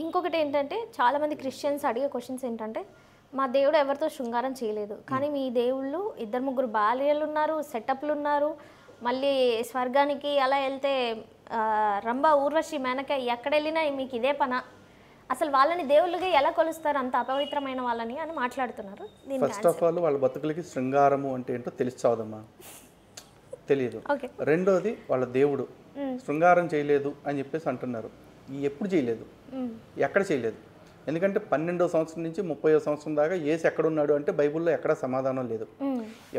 ఇంకొకటి ఏంటంటే చాలామంది క్రిస్టియన్స్ అడిగే క్వశ్చన్స్ ఏంటంటే మా దేవుడు ఎవరితో శృంగారం చేయలేదు కానీ మీ దేవుళ్ళు ఇద్దరు ముగ్గురు భార్యలు ఉన్నారు సెటప్లు ఉన్నారు మళ్ళీ స్వర్గానికి అలా వెళ్తే రంభ ఊర్వశి మేనక ఎక్కడ వెళ్ళినా మీకు ఇదే పన అసలు వాళ్ళని దేవుళ్ళుగా ఎలా కొలుస్తారు అంత అపవిత్రమైన వాళ్ళని అని మాట్లాడుతున్నారు. ఫస్ట్ ఆఫ్ ఆల్ వాళ్ళ బతుకులకి శృంగారము అంటే ఏంటో తెలిసావదమ్మా, తెలియదు. రెండోది వాళ్ళ దేవుడు శృంగారం చేయలేదు అని చెప్పేసి అంటున్నారు. ఎప్పుడు చేయలేదు, ఎక్కడ చేయలేదు. ఎందుకంటే 12వ సంవత్సరం నుంచి 30వ సంవత్సరం దాకా యేసు ఎక్కడున్నాడు అంటే బైబిల్లో ఎక్కడా సమాధానం లేదు.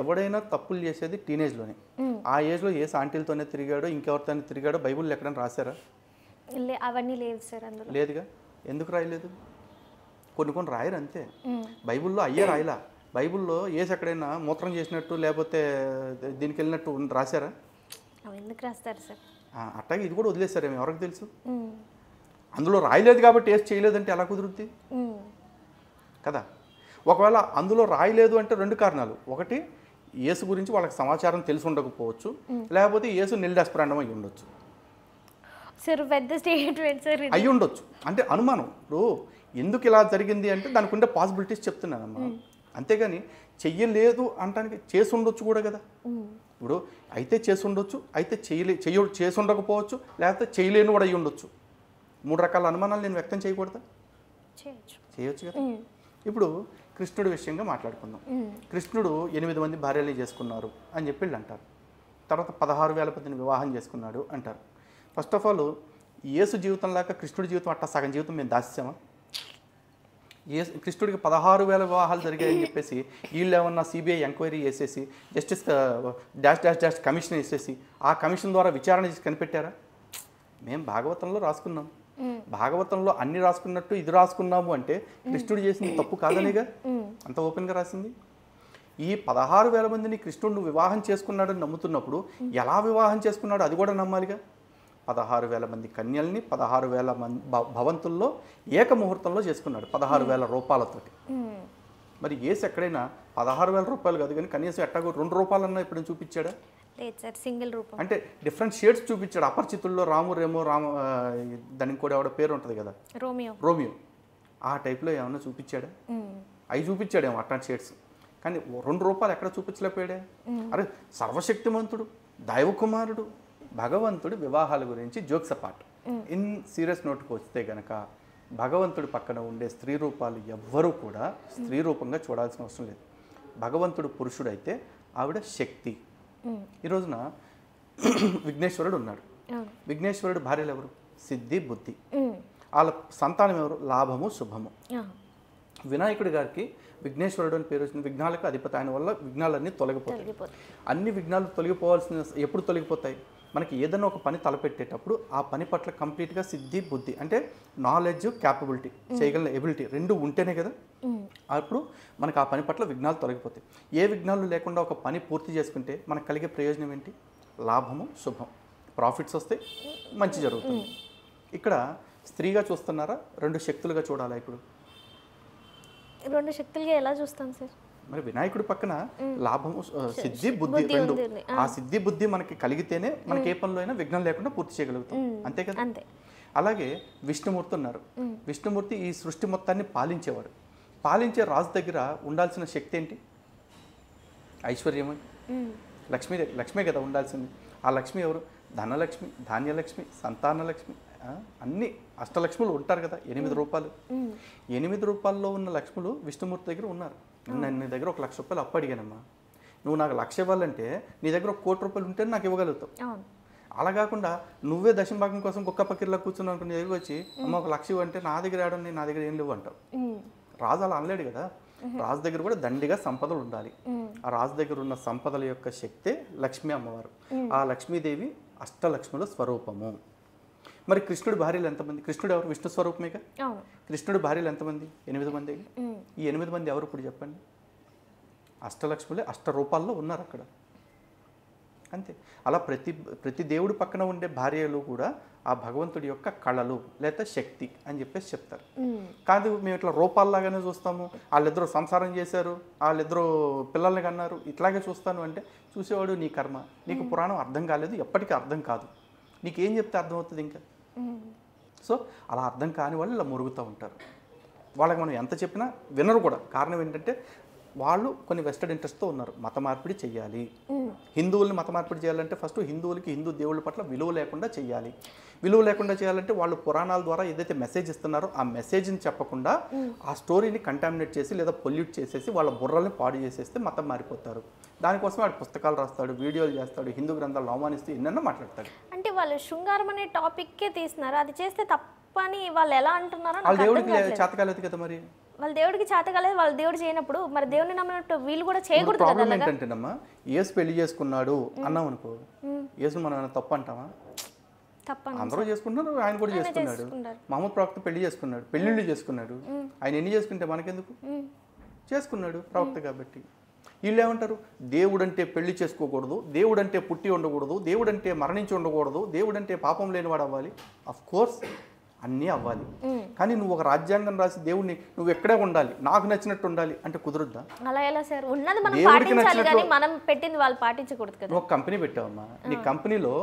ఎవడైనా తప్పులు చేసేది టీనేజ్లోనే. ఆ ఏజ్లో యేసు ఆంటీలతోనే తిరిగాడో ఇంకెవరితోనే తిరిగాడో బైబిల్లో ఎక్కడైనా రాశారా? అవన్నీ లేవు సార్, అందులో లేదుగా. ఎందుకు రాయలేదు? కొన్ని రాయరు అంతే. బైబిల్లో అయ్యే రాయలా. బైబిల్లో యేసు ఎక్కడైనా మూత్రం చేసినట్టు లేకపోతే దీనికి వెళ్ళినట్టు రాశారా? ఎందుకు రాస్తారు సార్? అట్లాగే ఇది కూడా వదిలేశారేమో, ఎవరికి తెలుసు. అందులో రాయలేదు కాబట్టి యేసు చేయలేదంటే ఎలా కుదురుద్ది కదా. ఒకవేళ అందులో రాయలేదు అంటే 2 కారణాలు. ఒకటి, యేసు గురించి వాళ్ళకి సమాచారం తెలిసి ఉండకపోవచ్చు, లేకపోతే యేసు నిల్డెస్పరాండం అయ్యి ఉండొచ్చు. అయ్యి ఉండొచ్చు అంటే అనుమానం. ఇప్పుడు ఎందుకు ఇలా జరిగింది అంటే దానికి ఉండే పాసిబిలిటీస్ చెప్తున్నానమ్మా. అంతేగాని చెయ్యలేదు అంటానికి చేసి ఉండొచ్చు కూడా కదా. ఇప్పుడు అయితే చేసి ఉండొచ్చు, అయితే చేసి ఉండకపోవచ్చు, లేకపోతే చేయలేని కూడా అయ్యి ఉండొచ్చు. 3 రకాల అనుమానాలు నేను వ్యక్తం చేయకూడదా? చేయొచ్చు కదా. ఇప్పుడు కృష్ణుడి విషయంగా మాట్లాడుకుందాం. కృష్ణుడు 8 మంది భార్యల్ని చేసుకున్నారు అని చెప్పి వీళ్ళు అంటారు. తర్వాత 16,000 మందిని వివాహం చేసుకున్నాడు అంటారు. ఫస్ట్ ఆఫ్ ఆల్ యేసు జీవితం లాగా కృష్ణుడి జీవితం అట్టా సగం జీవితం మేము దాచామా? కృష్ణుడికి 16,000 వివాహాలు జరిగాయని చెప్పేసి వీళ్ళు ఏమన్నా సిబిఐ ఎంక్వైరీ చేసేసి జస్టిస్ డాష్ కమిషన్ వేసేసి ఆ కమిషన్ ద్వారా విచారణ చేసి కనిపెట్టారా? మేము భాగవతంలో రాసుకున్నాం. భాగవతంలో అన్ని రాసుకున్నట్టు ఇది రాసుకున్నాము అంటే కృష్ణుడు చేసింది తప్పు కాదనేగా అంత ఓపెన్గా రాసింది. ఈ 16,000 మందిని కృష్ణుడు వివాహం చేసుకున్నాడని నమ్ముతున్నప్పుడు ఎలా వివాహం చేసుకున్నాడు అది కూడా నమ్మాలిగా. 16,000 మంది కన్యల్ని 16,000 మంది భవంతుల్లో ఏకముహూర్తంలో చేసుకున్నాడు 16,000 రూపాయలతోటి. మరి యేసు ఎక్కడైనా 16,000 రూపాయలు కాదు కానీ కనీసం ఎట్టాగో 2 రూపాయలన్నా ఇప్పుడు చూపించాడా? లేదు సార్, సింగిల్ రూపం. అంటే డిఫరెంట్ షేడ్స్ చూపించాడు. అపరిచితుల్లో దానికి కూడా ఎవడ పేరు ఉంటుంది కదా, రోమియో. ఆ టైప్లో ఏమన్నా చూపించాడా? అవి చూపించాడేమో అట్లాంటి షేడ్స్. కానీ 2 రూపాయలు ఎక్కడ చూపించలేకపోయాడే? అరే సర్వశక్తిమంతుడు, దైవకుమారుడు, భగవంతుడి వివాహాల గురించి జోక్స్ అపార్ట్. ఇన్ సీరియస్ నోట్కి వస్తే గనక భగవంతుడి పక్కన ఉండే స్త్రీ రూపాలు ఎవ్వరూ కూడా స్త్రీ రూపంగా చూడాల్సిన అవసరం లేదు. భగవంతుడు పురుషుడైతే ఆవిడ శక్తి. ఈ రోజున విఘ్నేశ్వరుడు ఉన్నాడు. విఘ్నేశ్వరుడు భార్యలు ఎవరు? సిద్ధి, బుద్ధి. వాళ్ళ సంతానం ఎవరు? లాభము, శుభము. వినాయకుడి గారికి విఘ్నేశ్వరుడు అని పేరు వచ్చింది. విఘ్నాలకు అధిపతి. ఆయన వల్ల విఘ్నాలన్నీ తొలగిపోతాయి. అన్ని విఘ్నాలు తొలగిపోవాల్సిన ఎప్పుడు తొలగిపోతాయి? మనకి ఏదైనా ఒక పని తలపెట్టేటప్పుడు ఆ పని పట్ల కంప్లీట్గా సిద్ధి, బుద్ధి అంటే నాలెడ్జ్, క్యాపబిలిటీ, చేయగలిగిన ఎబిలిటీ 2 ఉంటేనే కదా అప్పుడు మనకు ఆ పని పట్ల విఘ్నాలు తొలగిపోతాయి. ఏ విఘ్నాలు లేకుండా ఒక పని పూర్తి చేసుకుంటే మనకు కలిగే ప్రయోజనం ఏంటి? లాభము, శుభం, ప్రాఫిట్స్ వస్తాయి, మంచి జరుగుతుంది. ఇక్కడ స్త్రీగా చూస్తున్నారా 2 శక్తులుగా చూడాలా? ఇప్పుడు 2 శక్తులుగా ఎలా చూస్తాం సార్? మరి వినాయకుడి పక్కన లాభము, సిద్ధి, బుద్ధి 2. ఆ సిద్ధి, బుద్ధి మనకి కలిగితేనే మనకి ఏ పనిలో అయినా విఘ్నం లేకుండా పూర్తి చేయగలుగుతాం. అంతే కదా. అలాగే విష్ణుమూర్తి ఉన్నారు. విష్ణుమూర్తి ఈ సృష్టి మొత్తాన్ని పాలించేవాడు. పాలించే రాజు దగ్గర ఉండాల్సిన శక్తి ఏంటి? ఐశ్వర్యము, లక్ష్మే కదా ఉండాల్సింది. ఆ లక్ష్మి ఎవరు? ధనలక్ష్మి, ధాన్యలక్ష్మి, సంతానలక్ష్మి, అన్ని అష్టలక్ష్ములు ఉంటారు కదా. 8 రూపాయలు. 8 రూపాయల్లో ఉన్న లక్ష్ములు విష్ణుమూర్తి దగ్గర ఉన్నారు. నేను నీ దగ్గర 1,00,000 రూపాయలు అప్పు అడిగానమ్మా, నువ్వు నాకు 1,00,000 ఇవ్వాలంటే నీ దగ్గర 1,00,00,000 రూపాయలు ఉంటే నాకు ఇవ్వగలుగుతావు. అలా కాకుండా నువ్వే దశంభాగం కోసం కుక్క పక్కిర్లా కూర్చున్నావు అనుకుని నీ దగ్గర వచ్చి అమ్మ 1,00,000 ఇవ్వంటే నా దగ్గర ఆడండి, నా దగ్గర ఏం లేవు అంటావు. రాజు అలా అనలేడు కదా. రాజు దగ్గర కూడా దండిగా సంపదలు ఉండాలి. ఆ రాజు దగ్గర ఉన్న సంపదల యొక్క శక్తే లక్ష్మీ అమ్మవారు. ఆ లక్ష్మీదేవి అష్టలక్ష్ముల స్వరూపము. మరి కృష్ణుడి భార్యలు ఎంతమంది? కృష్ణుడు ఎవరు? విష్ణు స్వరూపమేగా. కృష్ణుడి భార్యలు ఎంతమంది? 8 మంది. ఈ 8 మంది ఎవరు ఇప్పుడు చెప్పండి? అష్టలక్ష్ములే, 8 రూపాల్లో ఉన్నారు అక్కడ. అంతే. అలా ప్రతి దేవుడి పక్కన ఉండే భార్యలు కూడా ఆ భగవంతుడి యొక్క కళలు లేదా శక్తి అని చెప్పేసి చెప్తారు. కాదు మేము ఇట్లా రూపాల్లాగానే చూస్తాము, వాళ్ళిద్దరూ సంసారం చేశారు, వాళ్ళిద్దరూ పిల్లల్ని కన్నారు, ఇట్లాగే చూస్తాను అంటే చూసేవాడు నీ కర్మ. నీకు పురాణం అర్థం కాలేదు, ఎప్పటికీ అర్థం కాదు. నీకేం చెప్తే అర్థమవుతుంది? ఇంకా సో అలా అర్థం కాని వాళ్ళు ఇలా మురుగుతూ ఉంటారు. వాళ్ళకి మనం ఎంత చెప్పినా వినరు కూడా. కారణం ఏంటంటే వాళ్ళు కొన్ని వెస్టెడ్ ఇంట్రెస్ట్తో ఉన్నారు. మత మార్పిడి చెయ్యాలి, హిందువుల్ని మత మార్పిడి చేయాలంటే ఫస్ట్ హిందువులకి హిందూ దేవుళ్ళ పట్ల విలువ లేకుండా చేయాలి. విలువ లేకుండా చేయాలంటే వాళ్ళు పురాణాల ద్వారా ఏదైతే మెసేజ్ ఇస్తున్నారో ఆ మెసేజ్ని చెప్పకుండా ఆ స్టోరీని కంటామినేట్ చేసి లేదా పొల్యూట్ చేసేసి వాళ్ళ బుర్రల్ని పాడు చేసేస్తే మతం మారిపోతారు. దానికోసం వాడు పుస్తకాలు రాస్తాడు, వీడియోలు చేస్తాడు, హిందూ గ్రంథాలు అవమానిస్తూ ఎన్నెన్నో మాట్లాడతాడు. అంటే వాళ్ళు శృంగారం అనే టాపిక్కే తీస్తున్నారు, అది చేస్తే తప్పని వాళ్ళు ఎలా అంటున్నారో వాళ్ళ దేవుడికి చేతకాలేదు కదా. మరి వాళ్ళ దేవుడికి చేత కాలేదు, వాళ్ళ దేవుడు చేయనప్పుడు మరి దేవుడిని నమ్మినట్టు వీళ్ళు కూడా చేయకూడదు కదా. ప్రాబ్లం ఏంటంటేనమ్మా, యేసు పెళ్లి చేసుకున్నాడు అన్నాం అనుకో, యేసుని మనం ఏమైనా తప్పు అంటామా? అందరూ చేసుకుంటున్నారు, ఆయన కూడా చేసుకున్నాడు. మహమ్మద్ ప్రవక్త పెళ్లి చేసుకున్నాడు, పెళ్లిళ్ళు చేసుకున్నాడు. ఆయన ఎన్ని చేసుకుంటే మనకెందుకు? చేసుకున్నాడు ప్రవక్త కాబట్టి. వీళ్ళు ఏమంటారు, దేవుడంటే పెళ్లి చేసుకోకూడదు, దేవుడంటే పుట్టి ఉండకూడదు, దేవుడంటే మరణించి ఉండకూడదు, దేవుడంటే పాపం లేనివాడు అవ్వాలి. అఫ్ కోర్స్ అన్నీ అవ్వాలి, కానీ నువ్వు ఒక రాజ్యాంగం రాసి దేవుడిని నువ్వు ఎక్కడే ఉండాలి, నాకు నచ్చినట్టు ఉండాలి అంటే కుదురుద్దా? అలా ఎలా సార్? ఉన్నది మనం పాటించాలి కానీ మనం పెట్టింది వాళ్ళు పాటించకూడదు కదా. నువ్వు కంపెనీ పెట్టావమ్మా, నీ కంపెనీలో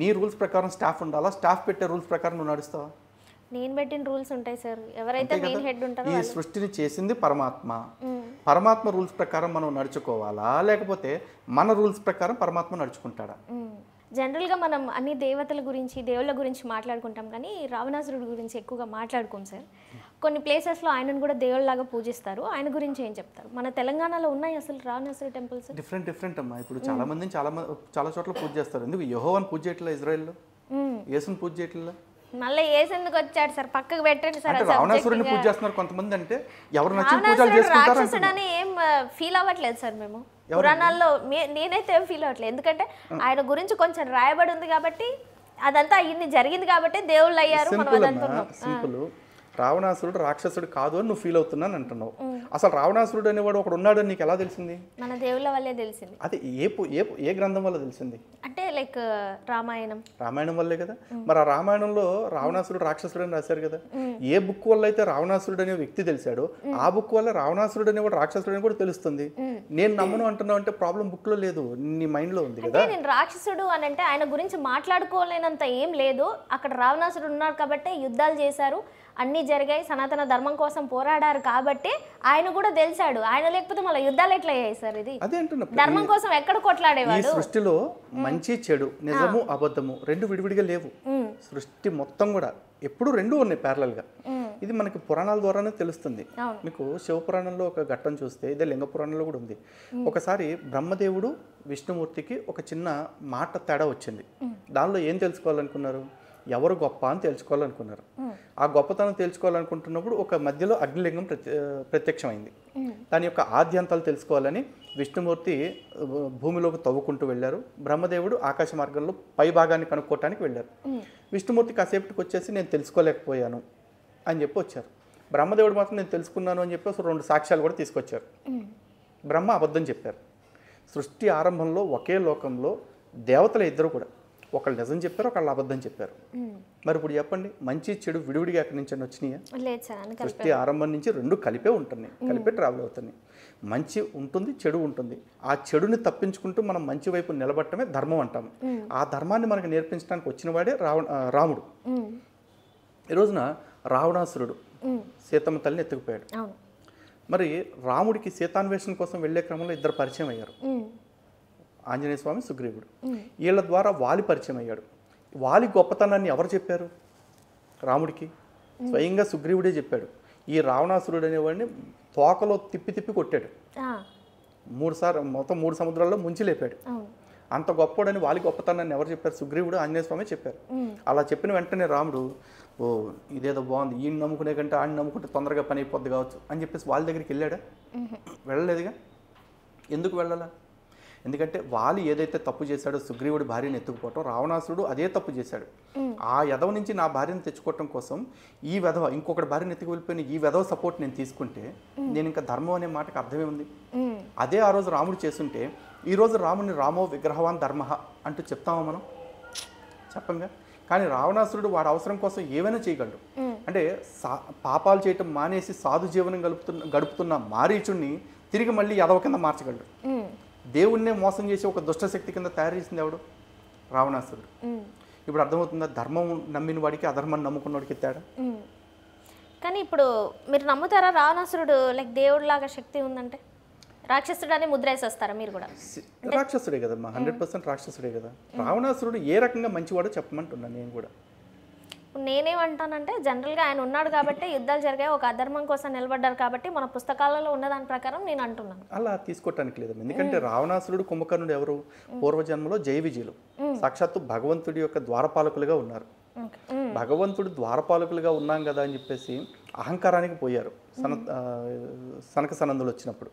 నీ రూల్స్ ప్రకారం స్టాఫ్ ఉండాలా, స్టాఫ్ పెట్టే రూల్స్ ప్రకారం నువ్వు నడుస్తావా? నేను పెట్టిన రూల్స్ ఉంటాయి సార్, ఎవరైతే మెయిన్ హెడ్ ఉంటారో. ఈ సృష్టిని చేసింది పరమాత్మ, పరమాత్మ రూల్స్ ప్రకారం మనం నడుచుకోవాలా, లేకపోతే మన రూల్స్ ప్రకారం పరమాత్మ నడుచుకుంటాడా? జనరల్గా మనం అన్ని దేవతల గురించి దేవుళ్ళ గురించి మాట్లాడుకుంటాం కానీ రావణాసురుడి గురించి ఎక్కువగా మాట్లాడుకోం సార్. కొన్ని ప్లేసెస్లో ఆయనను కూడా దేవుళ్ళలాగా పూజిస్తారు. ఆయన గురించి ఏం చెప్తారు? మన తెలంగాణలో ఉన్నాయి అసలు రావణాసురుడు టెంపుల్స్? డిఫరెంట్ అమ్మా. ఇప్పుడు చాలా మంది చాలా చోట్ల పూజ చేస్తారు. ఎందుకు యెహోవాను పూజ చేయట్లేదు ఇజ్రాయెల్లో? యేసుని పూజ చేయట్లేదు. మళ్ళీ యేసు ఎందుకు వచ్చాడు సార్? పక్కకు పెట్టండి సార్. రావణాసురుడిని పూజ చేస్తున్నారు కొంతమంది. అంటే ఎవరు నచ్చిన పూజలు చేసుకుంటారు. రాక్షసుడని ఏం ఫీల్ అవ్వట్లేదు సార్ మేము పురాణాల్లో. నేనైతే ఏం ఫీల్ అవ్వట్లేదు, ఎందుకంటే ఆయన గురించి కొంచెం రాయబడి ఉంది కాబట్టి, అదంతా ఇన్ని జరిగింది కాబట్టి దేవుళ్ళు అయ్యారు. సింపుల్. రావణాసురుడు రాక్షసుడు కాదు అని నువ్వు ఫీల్ అవుతున్నాను అంటున్నావు. అసలు రావణాసురుడు అనేవాడు ఒకడు ఉన్నాడు అని నీకు ఎలా తెలిసింది? మన దేవుళ్ళ వల్లే తెలిసింది. అది ఏ గ్రంథం వల్ల తెలిసింది? అంటే లైక్ రామాయణం వల్లే కదా. మరి ఆ రామాయణంలో రావణాసురుడు రాక్షసుడు అని రాశారు కదా. ఏ బుక్ వల్ల అయితే రావణాసురుడు అనే వ్యక్తి తెలిసాడో ఆ బుక్ వల్ల రావణాసురుడు అనేవాడు రాక్షసుడు అని కూడా తెలుస్తుంది. నేను నమ్మను అంటున్నావు అంటే ప్రాబ్లం బుక్ లో లేదు, నీ మైండ్ లో ఉంది కదా. నేను రాక్షసుడు అని అంటే ఆయన గురించి మాట్లాడుకోలేనంత ఏం లేదు. అక్కడ రావణాసురుడు ఉన్నాడు కాబట్టి యుద్ధాలు చేశారు, అన్నీ జరిగాయి, సనాతన ధర్మం కోసం పోరాడారు కాబట్టి ఆయన కూడా తెలిసాడు. ఆయన లేకపోతే మళ్ళీ యుద్ధాలు ఎట్లా అయ్యాయి సార్? ఇది ధర్మం కోసం ఎక్కడ కొట్లాడేవాడు? ఈ సృష్టిలో మంచి చెడు, నిజము అబద్ధము రెండు విడివిడిగా లేవు. సృష్టి మొత్తం కూడా ఎప్పుడు రెండు ఉన్నాయి ప్యారలల్ గా. ఇది మనకి పురాణాల ద్వారానే తెలుస్తుంది. మీకు శివపురాణంలో ఒక ఘట్టం చూస్తే ఇదే లింగ పురాణంలో కూడా ఉంది. ఒకసారి బ్రహ్మదేవుడు విష్ణుమూర్తికి ఒక చిన్న మాట తేడా వచ్చింది. దానిలో ఏం తెలుసుకోవాలనుకున్నారు? ఎవరు గొప్ప అని తెలుసుకోవాలనుకున్నారు. ఆ గొప్పతనం తెలుసుకోవాలనుకుంటున్నప్పుడు ఒక మధ్యలో అగ్నిలింగం ప్రత్యక్షమైంది. దాని యొక్క ఆద్యంతాలు తెలుసుకోవాలని విష్ణుమూర్తి భూమిలోకి తవ్వుకుంటూ వెళ్ళారు. బ్రహ్మదేవుడు ఆకాశ మార్గంలో పై భాగాన్ని కనుక్కోవటానికి వెళ్ళారు. విష్ణుమూర్తి కాసేపటికి వచ్చేసి నేను తెలుసుకోలేకపోయాను అని చెప్పి వచ్చారు. బ్రహ్మదేవుడు మాత్రం నేను తెలుసుకున్నాను అని చెప్పి 2 సాక్ష్యాలు కూడా తీసుకొచ్చారు. బ్రహ్మ అబద్ధం చెప్పారు. సృష్టి ఆరంభంలో ఒకే లోకంలో దేవతల ఇద్దరు కూడా ఒకళ్ళు నిజం చెప్పారు, ఒకళ్ళు అబద్ధం చెప్పారు. మరి ఇప్పుడు చెప్పండి, మంచి చెడు విడివిడిగా ఎక్కడి నుంచి వచ్చినాయా? సృష్టి ఆరంభం నుంచి రెండు కలిపే ఉంటున్నాయి, కలిపే ట్రావెల్ అవుతున్నాయి. మంచి ఉంటుంది, చెడు ఉంటుంది. ఆ చెడుని తప్పించుకుంటూ మనం మంచి వైపు నిలబడటమే ధర్మం అంటాము. ఆ ధర్మాన్ని మనకు నేర్పించడానికి వచ్చిన వాడే రాముడు. ఈ రోజున రావణాసురుడు సీతమ్మ తల్లిని ఎత్తుకుపోయాడు. మరి రాముడికి సీతాన్వేషణ కోసం వెళ్లే క్రమంలో ఇద్దరు పరిచయం అయ్యారు, ఆంజనేయ స్వామి, సుగ్రీవుడు. వీళ్ళ ద్వారా వాలి పరిచయం అయ్యాడు. వాలి గొప్పతనాన్ని ఎవరు చెప్పారు రాముడికి? స్వయంగా సుగ్రీవుడే చెప్పాడు. ఈ రావణాసురుడు అనేవాడిని తోకలో తిప్పి తిప్పి కొట్టాడు, 3 సార్లు, మొత్తం 3 సముద్రాల్లో ముంచి లేపాడు. అంత గొప్పడని వాలి గొప్పతనాన్ని ఎవరు చెప్పారు? సుగ్రీవుడు, ఆంజనేయ స్వామి చెప్పారు. అలా చెప్పిన వెంటనే రాముడు, ఓ ఇదేదో బాగుంది, ఈయన నమ్ముకునే కంటే ఆయన నమ్ముకుంటే తొందరగా పని అయిపోద్ది కావచ్చు అని చెప్పేసి వాళ్ళ దగ్గరికి వెళ్ళాడా? వెళ్ళలేదుగా. ఎందుకు వెళ్ళాలా? ఎందుకంటే వాలి ఏదైతే తప్పు చేశాడో సుగ్రీవుడి భార్యను ఎత్తుకుపోవటం, రావణాసురుడు అదే తప్పు చేశాడు. ఆ యదవ నుంచి నా భార్యను తెచ్చుకోవటం కోసం ఈ వెధవ ఇంకొకటి భార్యను ఎత్తుకు వెళ్ళిపోయిన ఈ వెధవ సపోర్ట్ నేను తీసుకుంటే నేను ఇంకా ధర్మం అనే మాటకు అర్థమే ఉంది. అదే ఆ రోజు రాముడు చేస్తుంటే ఈరోజు రాముడిని రామో విగ్రహవాన్ ధర్మ అంటూ చెప్తామా మనం? చెప్పంగా. కానీ రావణాసురుడు వాడి అవసరం కోసం ఏమైనా చేయగలడు. అంటే పాపాలు చేయటం మానేసి సాధు జీవనం గడుపుతున్న మారీచుడిని తిరిగి మళ్ళీ యదవ కింద మార్చగలడు. దేవుణ్ణే మోసం చేసి ఒక దుష్టశక్తి కింద తయారు చేసింది ఎవడు? రావణాసురుడు. ఇప్పుడు అర్థమవుతుందా ధర్మం నమ్మిన వాడికి అధర్మాన్ని నమ్ముకున్న వాడికి తేడా. కానీ ఇప్పుడు మీరు నమ్ముతారా రావణాసురుడు లైక్ దేవుడిలాగా శక్తి ఉందంటే? రాక్షసుడు అని ముద్ర వేసేస్తారా మీరు కూడా? రాక్షసుడే కదమ్మా, 100% రాక్షసుడే కదా. రావణాసురుడు ఏ రకంగా మంచివాడో చెప్పమంటున్నాను నేను కూడా. నేనేమంటానంటే జనరల్గా ఆయన ఉన్నాడు కాబట్టి యుద్ధాలు జరిగాయి, ఒక అధర్మం కోసం నిలబడ్డారు కాబట్టి మన పుస్తకాలలో ఉన్న దాని ప్రకారం నేను అంటున్నాను. అలా తీసుకోవటానికి లేదు, ఎందుకంటే రావణాసురుడు కుంభకర్ణుడు ఎవరు? పూర్వజన్మలో జయ విజయులు, సాక్షాత్తు భగవంతుడి యొక్క ద్వారపాలకులుగా ఉన్నారు. భగవంతుడు ద్వారపాలకులుగా ఉన్నాం కదా అని చెప్పేసి అహంకారానికి పోయారు. సనక సనందులు వచ్చినప్పుడు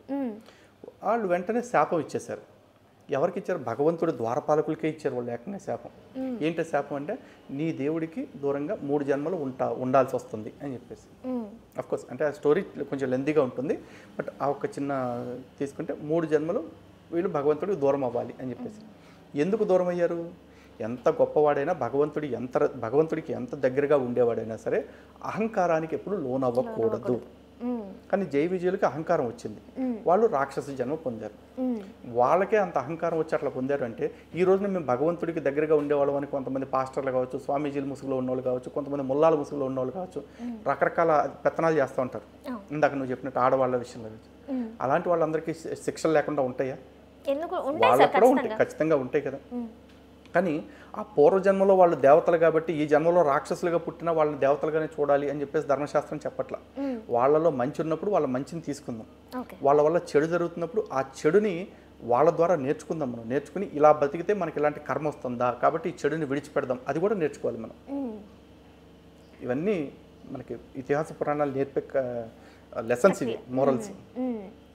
వాళ్ళు వెంటనే శాపం ఇచ్చేశారు. ఎవరికి ఇచ్చారు? భగవంతుడు ద్వారపాలకులకే ఇచ్చారు వాళ్ళు ఏకంగా శాపం. ఏంటి శాపం అంటే నీ దేవుడికి దూరంగా 3 జన్మలు ఉండాల్సి వస్తుంది అని చెప్పేసి. అఫ్కోర్స్ అంటే ఆ స్టోరీ కొంచెం లెందీగా ఉంటుంది, బట్ ఆ ఒక్క చిన్న తీసుకుంటే 3 జన్మలు వీళ్ళు భగవంతుడికి దూరం అవ్వాలి అని చెప్పేసి. ఎందుకు దూరం అయ్యారు? ఎంత గొప్పవాడైనా భగవంతుడికి ఎంత దగ్గరగా ఉండేవాడైనా సరే అహంకారానికి ఎప్పుడు లోనవ్వకూడదు. కానీ జై విజయులకి అహంకారం వచ్చింది, వాళ్ళు రాక్షస జన్మ పొందారు. వాళ్ళకే అంత అహంకారం వచ్చి అట్లా పొందారు అంటే ఈ రోజున మేము భగవంతుడికి దగ్గరగా ఉండేవాళ్ళం అని కొంతమంది పాస్టర్లు కావచ్చు, స్వామీజీల ముసుగులో ఉన్నవాళ్ళు కావచ్చు, కొంతమంది ముల్లాల ముసుగులో ఉన్నవాళ్ళు కావచ్చు, రకరకాల పెత్తనాలు చేస్తూ ఉంటారు. ఇందాక నువ్వు చెప్పినట్టు ఆడవాళ్ళ విషయంలో అలాంటి వాళ్ళందరికీ శిక్షలు లేకుండా ఉంటాయా? వాళ్ళకు కూడా ఉంటాయి, ఖచ్చితంగా ఉంటాయి కదా. కానీ ఆ పూర్వజన్మలో వాళ్ళు దేవతలు కాబట్టి ఈ జన్మలో రాక్షసులుగా పుట్టిన వాళ్ళని దేవతలుగానే చూడాలి అని చెప్పేసి ధర్మశాస్త్రం చెప్పట్ల. వాళ్ళలో మంచి ఉన్నప్పుడు వాళ్ళ మంచిని తీసుకుందాం, వాళ్ళ వల్ల చెడు జరుగుతున్నప్పుడు ఆ చెడుని వాళ్ళ ద్వారా నేర్చుకుందాం. మనం నేర్చుకుని ఇలా బతికితే మనకి ఇలాంటి కర్మ వస్తుందా కాబట్టి ఈ చెడుని విడిచిపెడదాం, అది కూడా నేర్చుకోవాలి మనం. ఇవన్నీ మనకి ఇతిహాస పురాణాలు నేర్పే లెసన్స్, ఇవి మోరల్స్.